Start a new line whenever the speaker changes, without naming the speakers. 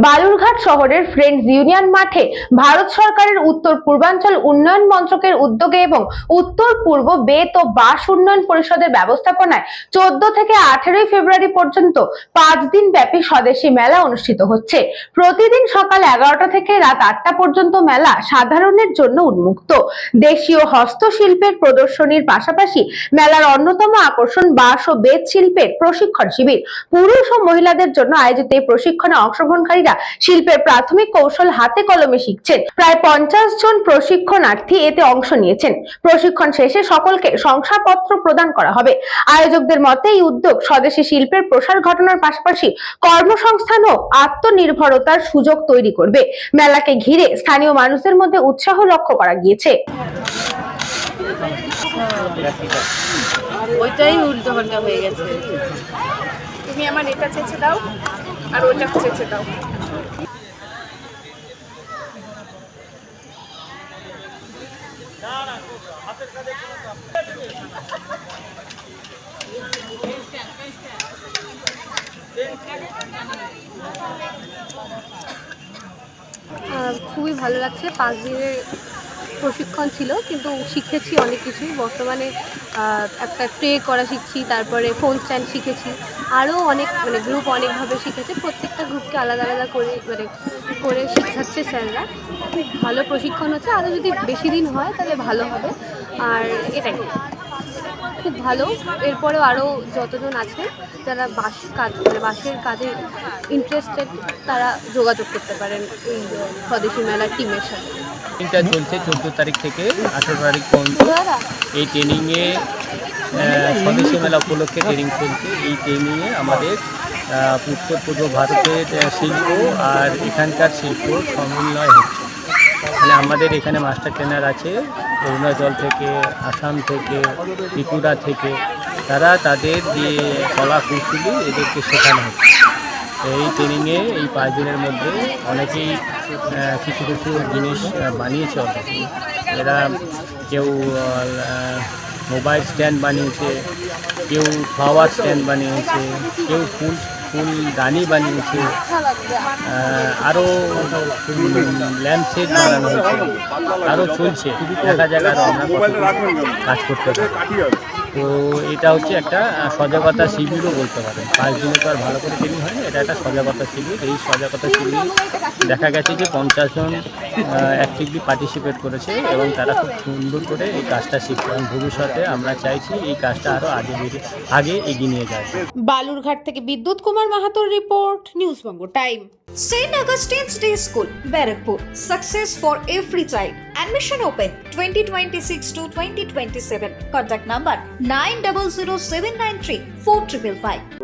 বালুরঘাট শহরের friends union মাঠে ভারত সরকারের উত্তর পূর্বাঞ্চল উন্নয়ন মন্ত্রকের উদ্যোগে এবং উত্তর পূর্ব বেত ও বাঁশ উন্নয়ন পরিষদের ব্যবস্থাপনায় 14 থেকে 18 ফেব্রুয়ারি পর্যন্ত 5 দিন ব্যাপী স্বদেশী মেলা অনুষ্ঠিত হচ্ছে। প্রতিদিন সকাল 11টা থেকে রাত 8টা পর্যন্ত মেলা সাধারণের জন্য উন্মুক্ত। দেশীয় হস্তশিল্পের প্রদর্শনীর পাশাপাশি মেলার অন্যতম আকর্ষণ বাঁশ ও বেত শিল্পের প্রশিক্ষণ শিবির। পুরুষ ও মহিলাদের জন্য আয়োজিত এই প্রশিক্ষণে অংশগ্রহণকারীরা শিল্পের প্রাথমিক কৌশল হাতে কলমে শিখছেন। প্রায় 50 জন প্রশিক্ষণার্থী এতে অংশ নিয়েছেন। প্রশিক্ষণ শেষে সকলকে শংসাপত্র প্রদান করা হবে। আয়োজকদের মতে এই উদ্যোগ স্বদেশী শিল্পের প্রসার ঘটানোর পাশাপাশি কর্মসংস্থান ও আত্মনির্ভরতার সুযোগ তৈরি করবে। মেলাকে ঘিরে স্থানীয় মানুষদের মধ্যে উৎসাহ লক্ষ্য করা গিয়েছে।
ওইটাই উল্টো পাল্টা হয়ে গেছে।
তুমি আমার এটা চেঁচে দাও আর ওটা চেঁচে দাও।
খুবই ভালো লাগছে। 5 দিনের প্রশিক্ষণ ছিল, কিন্তু শিখেছি অনেক কিছুই। বর্তমানে একটা ট্রে করা শিখছি, তারপরে ফোন স্ট্যান্ড শিখেছি, আরও অনেক গ্রুপ অনেকভাবে শিখেছে। প্রত্যেকটা গ্রুপকে আলাদা আলাদা করে শেখাচ্ছে স্যাররা। খুব ভালো প্রশিক্ষণ হচ্ছে। আরও যদি বেশি দিন হয় তাহলে ভালো হবে। আর এটাই খুব ভালো। এরপরেও আরও যতজন আছে যারা বাঁশের কাজে ইন্টারেস্টেড তারা যোগাযোগ করতে পারেন এই স্বদেশী মেলার টিমের সাথে।
ট্রেনিংটা চলছে 14 তারিখ থেকে 18 তারিখ পর্যন্ত। এই ট্রেনিংয়ে স্বদেশী মেলা উপলক্ষে ট্রেনিং চলছে। এই ট্রেনিংয়ে আমাদের উত্তর পূর্ব ভারতের শিল্প আর এখানকার শিল্প সমন্বয় হচ্ছে। মানে আমাদের এখানে মাস্টার ট্রেনার আছে অরুণাচল থেকে, আসাম থেকে, ত্রিপুরা থেকে। তারা তাদের যে কলা কৌশলী এদেরকে শেখানো হচ্ছে। এই ট্রেনিংয়ে এই 5 দিনের মধ্যে অনেকেই কিছু কিছু জিনিস বানিয়েছে অলরেডি। এরা কেউ মোবাইল স্ট্যান্ড বানিয়েছে, কেউ ফ্লাওয়ার স্ট্যান্ড বানিয়েছে, কেউ ফুলদানি বানিয়েছে, আরও ল্যাম্পশেড বানানো হয়েছে। আরও চলছে, দেখা যাক আরও আমরা কাজ করতে পারি। তো এটা হচ্ছে একটা সজাগতা শিবিরও বলতে পারেন। 5 দিনে তো আর ভালো করে ট্রেনিং হয় না, এটা একটা সজাগতা শিবির। এই সজাগতা শিবির দেখা গেছে যে 50 জন অ্যাক্টিভলি পার্টিসিপেট করেছে এবং তারা খুব সুন্দর করে এই কাজটা শিখছে। এবং ভবিষ্যতে আমরা চাইছি এই কাজটা আরও আগে এগিয়ে নিয়ে যায়।
বালুরঘাট থেকে বিদ্যুৎ কুমার মাহাতোর রিপোর্ট, নিউজবঙ্গ time.
St. Augustine's Day School, Barakpur. Success for every child. Admission open 2026 to 2027. Contact number 900793 4555.